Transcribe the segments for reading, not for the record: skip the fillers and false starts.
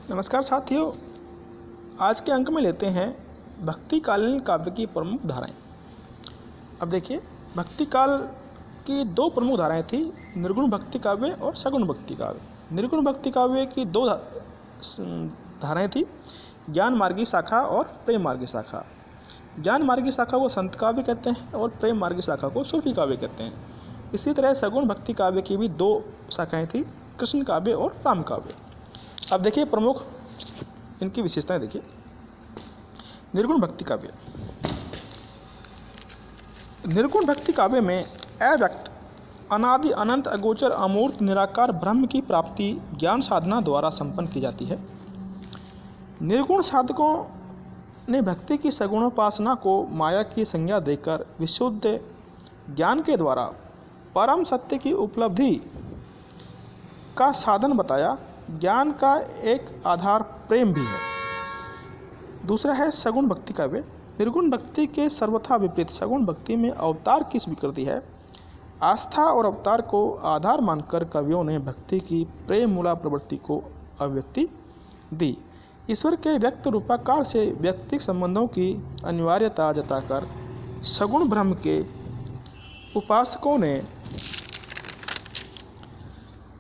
नमस्कार साथियों, आज के अंक में लेते हैं भक्तिकालीन काव्य की प्रमुख धाराएं। अब देखिए, भक्ति काल की दो प्रमुख धाराएं थी, निर्गुण भक्ति काव्य और सगुण भक्ति काव्य। निर्गुण भक्ति काव्य की दो धाराएं थी, ज्ञान मार्गी शाखा और प्रेम मार्गी शाखा। ज्ञान मार्गी शाखा को संत काव्य कहते हैं और प्रेम मार्गी शाखा को सूफी काव्य कहते हैं। इसी तरह सगुण भक्ति काव्य की भी दो शाखाएं थी, कृष्ण काव्य और राम काव्य। अब देखिए प्रमुख इनकी विशेषताएं देखिए। निर्गुण भक्ति काव्य। निर्गुण भक्ति काव्य में अव्यक्त, अनादि, अनंत, अगोचर, अमूर्त, निराकार ब्रह्म की प्राप्ति ज्ञान साधना द्वारा संपन्न की जाती है। निर्गुण साधकों ने भक्ति की सगुणोपासना को माया की संज्ञा देकर विशुद्ध ज्ञान के द्वारा परम सत्य की उपलब्धि का साधन बताया। ज्ञान का एक आधार प्रेम भी है। दूसरा है सगुण भक्ति काव्य। निर्गुण भक्ति के सर्वथा विपरीत सगुण भक्ति में अवतार की स्वीकृति है। आस्था और अवतार को आधार मानकर कवियों ने भक्ति की प्रेम मूला प्रवृत्ति को अभिव्यक्ति दी। ईश्वर के व्यक्त रूपाकार से व्यक्तिक संबंधों की अनिवार्यता जताकर सगुण ब्रह्म के उपासकों ने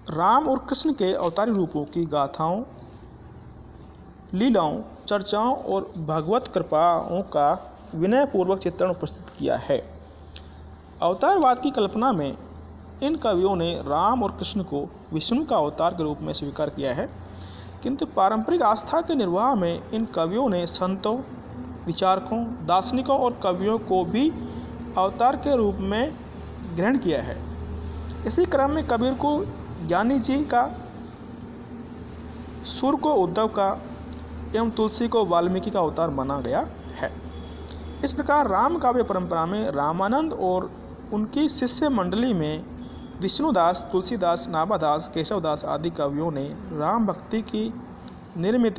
राम और कृष्ण के अवतारी रूपों की गाथाओं, लीलाओं, चर्चाओं और भगवत कृपाओं का विनयपूर्वक चित्रण उपस्थित किया है। अवतारवाद की कल्पना में इन कवियों ने राम और कृष्ण को विष्णु का अवतार के रूप में स्वीकार किया है, किंतु पारंपरिक आस्था के निर्वाह में इन कवियों ने संतों, विचारकों, दार्शनिकों और कवियों को भी अवतार के रूप में ग्रहण किया है। इसी क्रम में कबीर को ज्ञानी जी का, सूर को उद्धव का एवं तुलसी को वाल्मीकि का अवतार माना गया है। इस प्रकार राम काव्य परंपरा में रामानंद और उनकी शिष्य मंडली में विष्णुदास, तुलसीदास, नाभादास, केशवदास आदि कवियों ने राम भक्ति की निर्मित,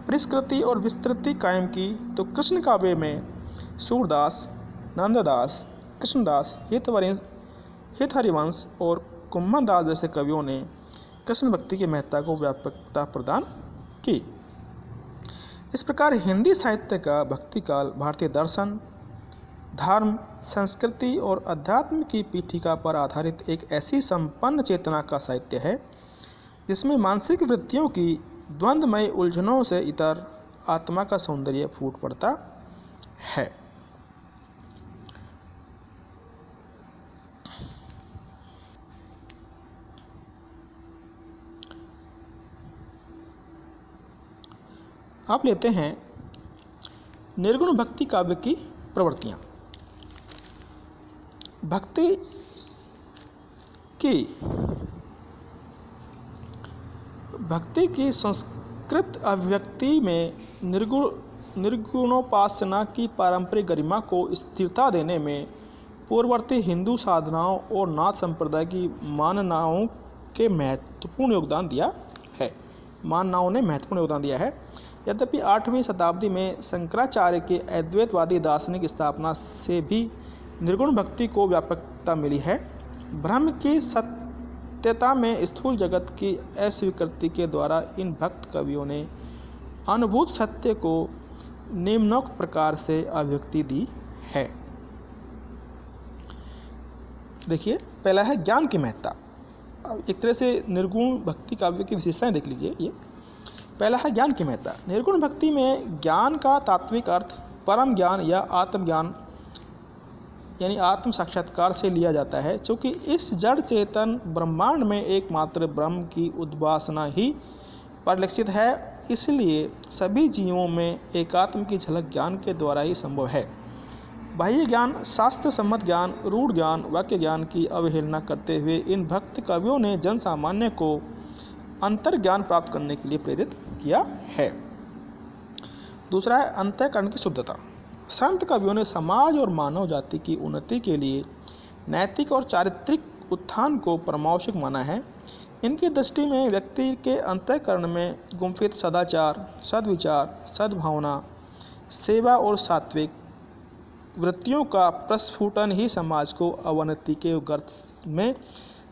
परिष्कृति और विस्तृति कायम की, तो कृष्ण काव्य में सूरदास, नंददास, कृष्णदास, हितहरिवंश और कुम्भनदास जैसे कवियों ने कृष्ण भक्ति की महत्ता को व्यापकता प्रदान की। इस प्रकार हिंदी साहित्य का भक्ति काल भारतीय दर्शन, धर्म, संस्कृति और अध्यात्म की पीठिका पर आधारित एक ऐसी संपन्न चेतना का साहित्य है जिसमें मानसिक वृत्तियों की द्वंद्वमय उलझनों से इतर आत्मा का सौंदर्य फूट पड़ता है। आप लेते हैं निर्गुण भक्ति काव्य की प्रवृत्तियाँ। भक्ति की संस्कृत अभिव्यक्ति में निर्गुणोपासना की पारंपरिक गरिमा को स्थिरता देने में पूर्ववर्ती हिंदू साधनाओं और नाथ संप्रदाय की माननाओं ने महत्वपूर्ण योगदान दिया है। यद्यपि 8वीं शताब्दी में शंकराचार्य के अद्वैतवादी दार्शनिक स्थापना से भी निर्गुण भक्ति को व्यापकता मिली है। ब्रह्म की सत्यता में स्थूल जगत की अस्वीकृति के द्वारा इन भक्त कवियों ने अनुभूत सत्य को निम्नोक्त प्रकार से अभिव्यक्ति दी है। देखिए, पहला है ज्ञान की महत्ता। एक तरह से निर्गुण भक्ति काव्य की विशेषताएं देख लीजिए। ये पहला है ज्ञान की महत्ता। निर्गुण भक्ति में ज्ञान का तात्विक अर्थ परम ज्ञान या आत्मज्ञान यानी आत्म साक्षात्कार से लिया जाता है। चूँकि इस जड़ चेतन ब्रह्मांड में एकमात्र ब्रह्म की उद्भासना ही परिलक्षित है, इसलिए सभी जीवों में एकात्म की झलक ज्ञान के द्वारा ही संभव है। बाह्य ज्ञान, शास्त्र सम्मत ज्ञान, रूढ़ ज्ञान, वाक्य ज्ञान की अवहेलना करते हुए इन भक्त कवियों ने जन सामान्य को अंतर ज्ञान प्राप्त करने के लिए प्रेरित किया है। दूसरा है अंतःकरण की शुद्धता। संत कवियों ने समाज और मानव जाति की उन्नति के लिए नैतिक और चारित्रिक उत्थान को परमावश्यक माना है। इनकी दृष्टि में व्यक्ति के अंतःकरण में गुम्फित सदाचार, सद्विचार, सद्भावना, सेवा और सात्विक वृत्तियों का प्रस्फुटन ही समाज को अवनति के गर्त में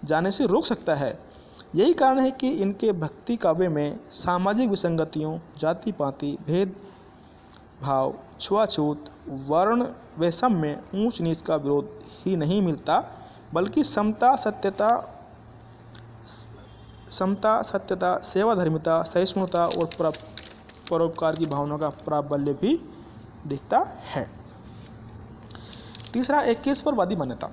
जाने से रोक सकता है। यही कारण है कि इनके भक्ति काव्य में सामाजिक विसंगतियों, जाति पाति, भेद भाव, छुआछूत, वर्ण वैषम्य, ऊंच नीच का विरोध ही नहीं मिलता, बल्कि समता, सत्यता, सेवाधर्मिता, सहिष्णुता और परोपकार की भावना का प्राबल्य भी दिखता है। तीसरा, एकेश्वरवादी मान्यता।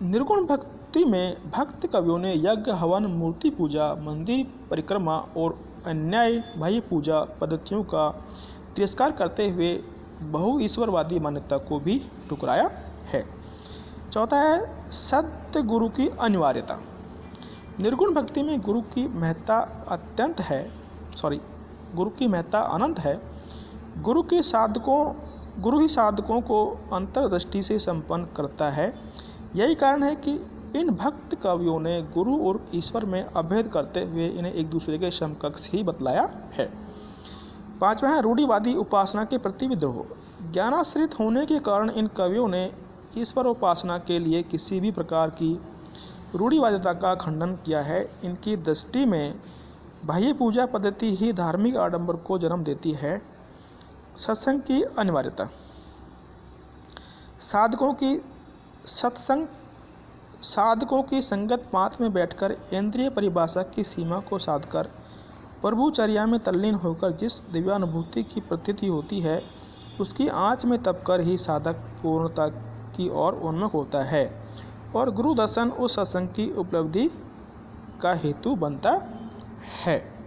निर्गुण भक्ति में भक्त कवियों ने यज्ञ, हवन, मूर्ति पूजा, मंदिर परिक्रमा और अन्याय बाह्य पूजा पद्धतियों का तिरस्कार करते हुए बहु ईश्वरवादी मान्यता को भी ठुकराया है। चौथा है सत्य गुरु की अनिवार्यता। निर्गुण भक्ति में गुरु की महत्ता अनंत है। गुरु ही साधकों को अंतर्दृष्टि से संपन्न करता है। यही कारण है कि इन भक्त कवियों ने गुरु और ईश्वर में अभेद करते हुए इन्हें एक दूसरे के समकक्ष ही बतलाया है। पांचवा है रूढ़िवादी उपासना के प्रति विद्रोह। ज्ञानाश्रित होने के कारण इन कवियों ने ईश्वर उपासना के लिए किसी भी प्रकार की रूढ़िवादिता का खंडन किया है। इनकी दृष्टि में बाह्य पूजा पद्धति ही धार्मिक आडंबर को जन्म देती है। सत्संग की अनिवार्यता। साधकों की संगत मात में बैठकर इंद्रिय परिभाषा की सीमा को साधकर प्रभुचर्या में तल्लीन होकर जिस दिव्यानुभूति की प्रतीति होती है, उसकी आँच में तपकर ही साधक पूर्णता की ओर उन्मुख होता है और गुरु दर्शन उस सत्संग की उपलब्धि का हेतु बनता है।